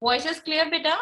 Voice is clear बेटा?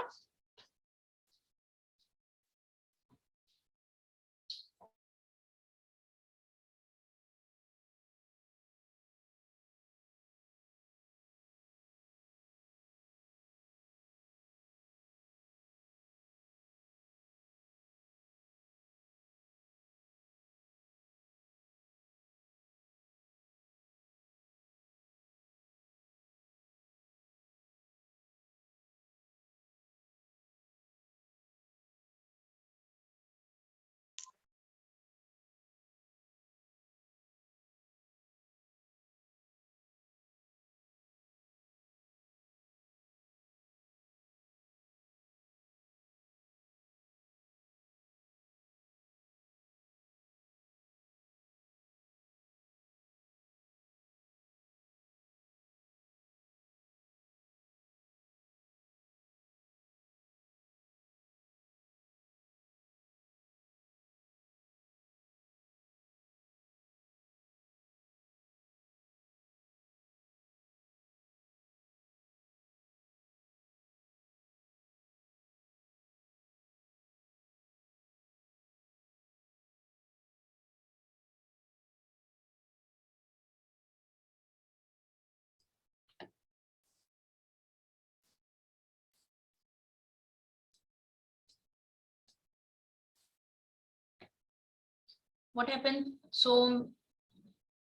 What happened? So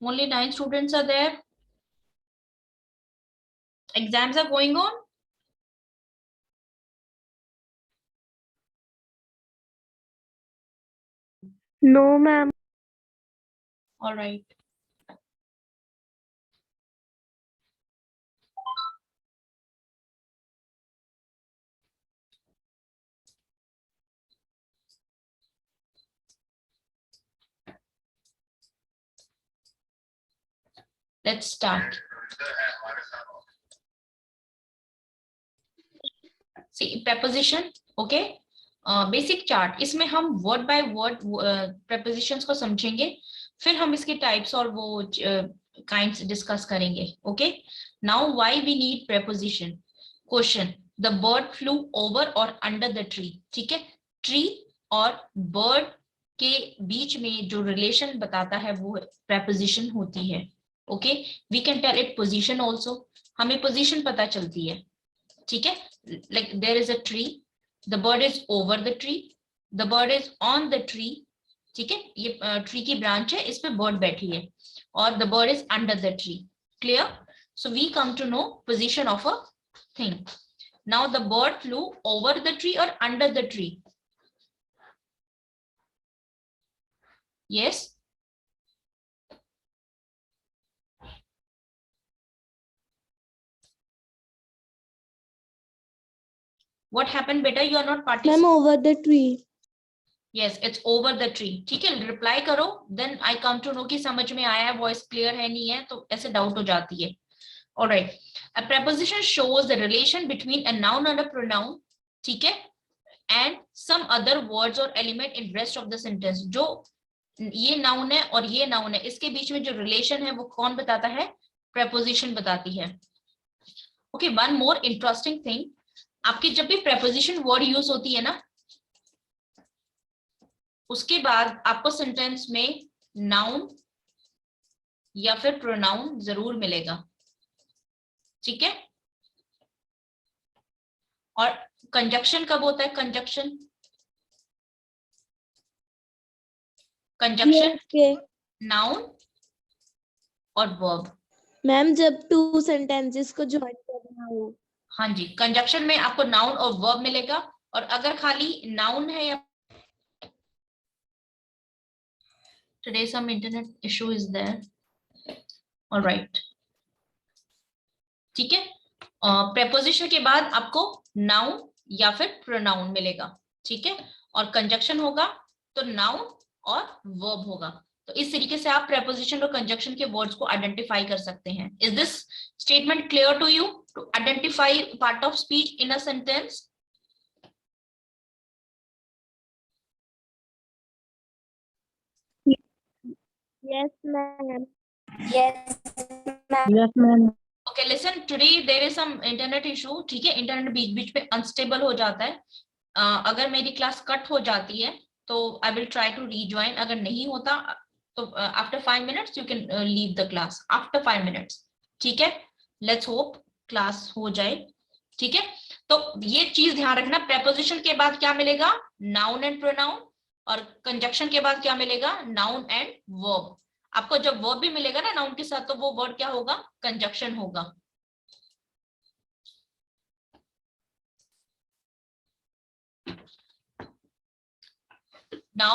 only 9 students are there. Exams are going on. No, ma'am. All right. Let's start. See, preposition, okay? Basic chart. इसमें हम word by word prepositions को समझेंगे, फिर हम इसके types और वो kinds discuss करेंगे, okay? Now, why we need preposition? Question: The bird flew over or under the tree. ठीक है? Tree और bird के बीच में जो relation बताता है वो preposition होती है, okay? We can tell it position also. हमें position पता चलती है, ठीक है? Like there is a tree, the bird is over the tree, the bird is on the tree, ठीक है? ये ट्री की ब्रांच है, इस पे बर्ड बैठी है, और the bird is under the tree. Clear? So we come to know position of a thing. Now the bird flew over the tree or under the tree? Yes? What happened, beta? You are not participating. Ma'am, over the tree. Yes, it's over the tree. ठीक है, reply करो, then I come to know कि समझ में आया है, voice clear है नहीं है, तो ऐसे डाउट हो जाती है. All right. A preposition shows the relation between a noun and a pronoun, ठीक है, and some other words or element in rest of the sentence. जो ये noun है और ये noun है, इसके बीच में जो relation है वो कौन बताता है? Preposition बताती है. Okay, one more interesting thing. आपकी जब भी preposition word use होती है ना, उसके बाद आपको सेंटेंस में नाउन या फिर प्रोनाउन जरूर मिलेगा, ठीक है? और कंजक्शन कब होता है? कंजक्शन नाउन और वर्ब. मैम, जब टू सेंटेंसेस को ज्वाइन करना हो. हाँ जी, कंजक्शन में आपको नाउन और वर्ब मिलेगा, और अगर खाली नाउन है या today some internet issue is there. All right. ठीक है? प्रेपोजिशन के बाद आपको नाउन या फिर प्रोनाउन मिलेगा, ठीक है? और कंजक्शन होगा तो नाउन और वर्ब होगा. तो इस तरीके से आप प्रेपोजिशन और कंजक्शन के वर्ड्स को आइडेंटिफाई कर सकते हैं. Is this statement clear to you? To identify part of speech in a sentence. Yes, ma'am. Yes, ma'am. Okay, okay listen, today there is some internet issue, ठीक है, internet बीच बीच में unstable हो जाता है। अगर मेरी क्लास कट हो जाती है तो I will try to rejoin, अगर नहीं होता तो after 5 minutes you can leave the class, after 5 minutes, ठीक है। लेट्स होप क्लास हो जाए, ठीक है। तो ये चीज ध्यान रखना, प्रेपोजिशन के बाद क्या मिलेगा, नाउन एंड प्रोनाउन, और कंजक्शन के बाद क्या मिलेगा, नाउन एंड वर्ब। आपको जब वर्ब भी मिलेगा ना नाउन के साथ, तो वो वर्ड क्या होगा, कंजक्शन होगा। Now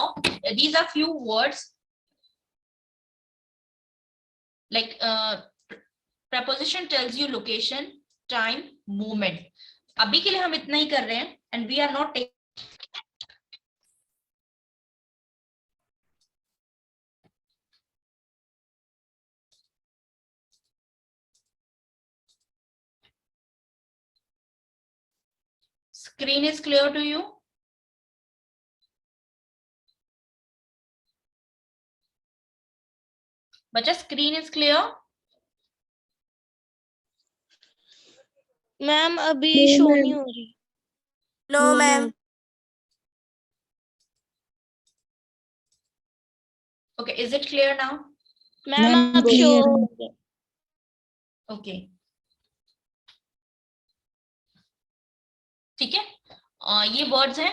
these are few words like preposition tells you location, time, movement. अभी के लिए हम इतना ही कर रहे हैं and we are not taking screen is clear to you? बच्चा screen is clear? मैम अभी No, शो ma'am. नहीं हो रही। No, ma'am. Okay, is it clear now? Ma'am Ma'am, अब clear शो है। हो रही है। Okay, ठीक है। ये वर्ड्स हैं,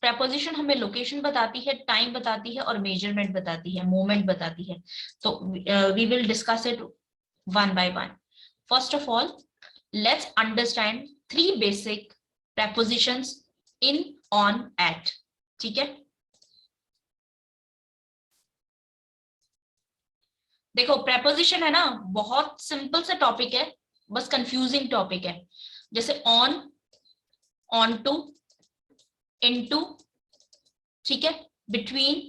preposition हमें लोकेशन बताती है, टाइम बताती है और मेजरमेंट बताती है, मोमेंट बताती है। तो we will discuss it one by one. First of all let's understand 3 basic prepositions in, on, at, ठीक है। देखो preposition है ना, बहुत सिंपल सा टॉपिक है, बस कंफ्यूजिंग टॉपिक है। जैसे on, on to, into, ठीक है, between,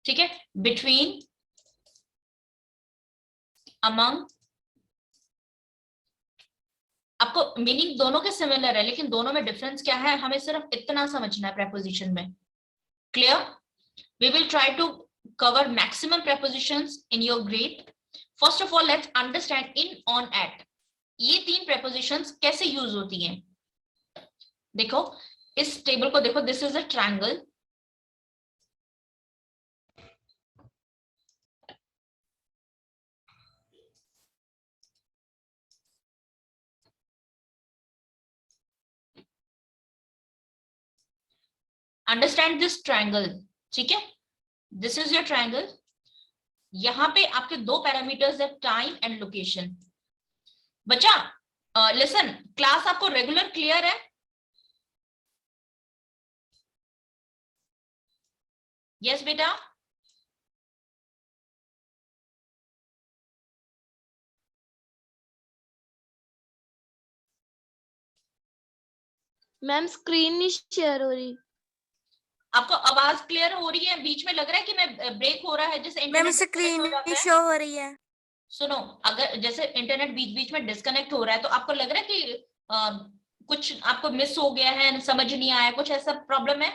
ठीक है, between, among। आपको मीनिंग दोनों के सिमिलर है, लेकिन दोनों में डिफरेंस क्या है, हमें सिर्फ इतना समझना है preposition में। Clear? We will try to cover maximum prepositions in your grade. First of all, let's understand in, on, at. ये 3 prepositions कैसे यूज होती हैं। देखो इस टेबल को देखो, this is a triangle. Understand this triangle, ठीक है, दिस इज योर ट्रायंगल। यहाँ पे आपके 2 पैरामीटर्स है, टाइम एंड लोकेशन। बच्चा लिसन, क्लास आपको रेगुलर क्लियर है? यस बेटा? मैम स्क्रीन नहीं शेयर हो रही। आपको आवाज क्लियर हो रही है? बीच में लग रहा है कि मैं ब्रेक हो रहा है, जैसे मैम इंटरनेट स्क्रीन हो जाता है। शो हो रही है। सुनो, अगर जैसे इंटरनेट बीच बीच में डिस्कनेक्ट हो रहा है, तो आपको लग रहा है कि कुछ आपको मिस हो गया है, समझ नहीं आया, कुछ ऐसा प्रॉब्लम है?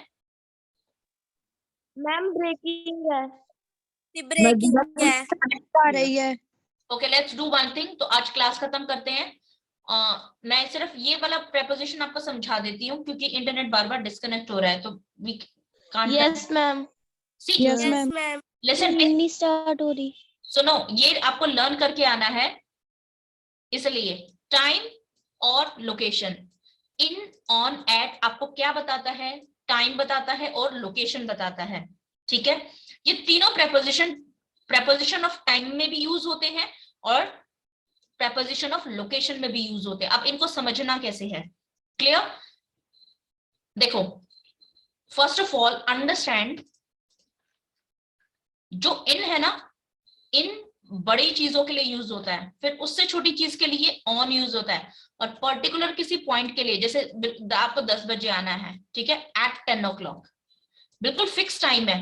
मैम ब्रेकिंग है। ब्रेकिंग है। आ रही है। Okay, let's do one thing. तो आज क्लास खत्म करते हैं। मैं सिर्फ ये वाला प्रेपोजिशन आपको समझा देती हूँ, क्योंकि इंटरनेट बार बार डिस्कनेक्ट हो रहा है, तो we can't. Yes ma'am. See yes ma'am. Listen, नहीं स्टार्ट हो रही। सुनो, ये आपको लर्न करके आना है, इसलिए टाइम और लोकेशन, इन, ऑन, एट आपको क्या बताता है, टाइम बताता है और लोकेशन बताता है, ठीक है। ये तीनों प्रेपोजिशन ऑफ टाइम में भी यूज होते हैं और प्रेपोजिशन ऑफ लोकेशन में भी यूज होते हैं। अब इनको समझना कैसे है, क्लियर? देखो, फर्स्ट ऑफ ऑल अंडरस्टैंड, जो इन है ना, इन बड़ी चीजों के लिए यूज होता है, फिर उससे छोटी चीज के लिए ऑन यूज होता है, और पर्टिकुलर किसी पॉइंट के लिए, जैसे आपको 10 बजे आना है, ठीक है, एट 10 o'clock, बिल्कुल फिक्स टाइम है,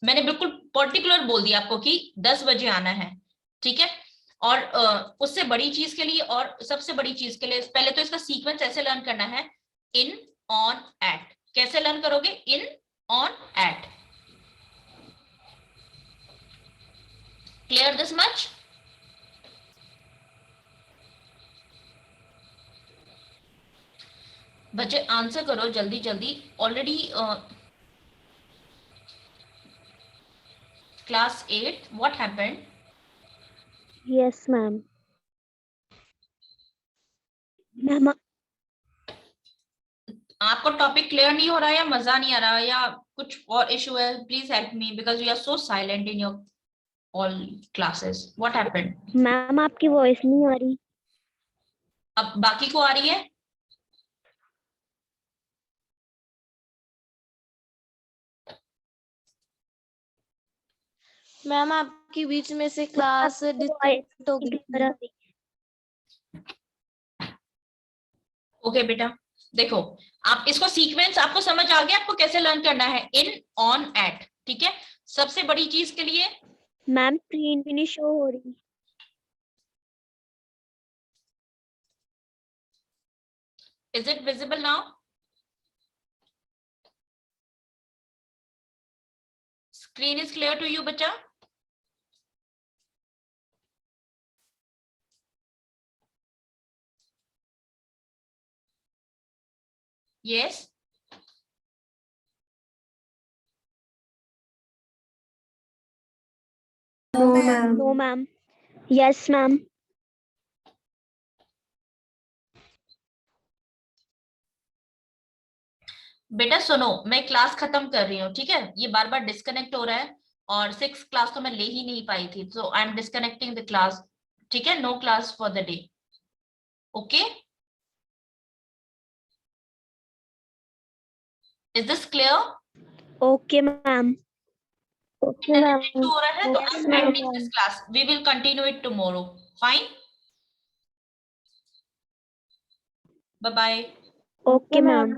मैंने बिल्कुल पर्टिकुलर बोल दिया आपको कि 10 बजे आना है, ठीक है। और उससे बड़ी चीज के लिए और सबसे बड़ी चीज के लिए, पहले तो इसका सीक्वेंस ऐसे लर्न करना है, इन, ऑन, एट। कैसे लर्न करोगे? In, on, at, Clear this much? बच्चे आंसर करो जल्दी जल्दी. Already class 8, what happened? Yes, ma'am. Ma'am, आपको टॉपिक क्लियर नहीं हो रहा या मजा नहीं आ रहा या कुछ और इशू है? Please help me because you are so silent in your all classes. What happened? Ma'am आपकी वॉइस नहीं आ रही. अब बाकी को आ रही है? मैम आपकी बीच में से क्लास डिस्कनेक्ट हो गई. ओके बेटा, देखो आप इसको सीक्वेंस आपको समझ आ गया आपको कैसे लर्न करना है. In, on, eight. ठीक है. सबसे बड़ी चीज के लिए मैम स्क्रीन भी नहीं शो हो रही. Is it visible now? Screen is clear to you बच्चा? Yes. No, ma'am. No, ma'am. Yes, ma'am. बेटा सुनो, मैं क्लास खत्म कर रही हूँ. ठीक है, ये बार बार डिस्कनेक्ट हो रहा है और 6 क्लास तो मैं ले ही नहीं पाई थी. So I am disconnecting the class. ठीक है, no class for the day. Okay, is this clear? Okay, ma'am. Okay, ma'am. हो रहा है तो Yes, I am ma'am. Ending this class. We will continue it tomorrow. Fine, bye bye. Okay, ma'am.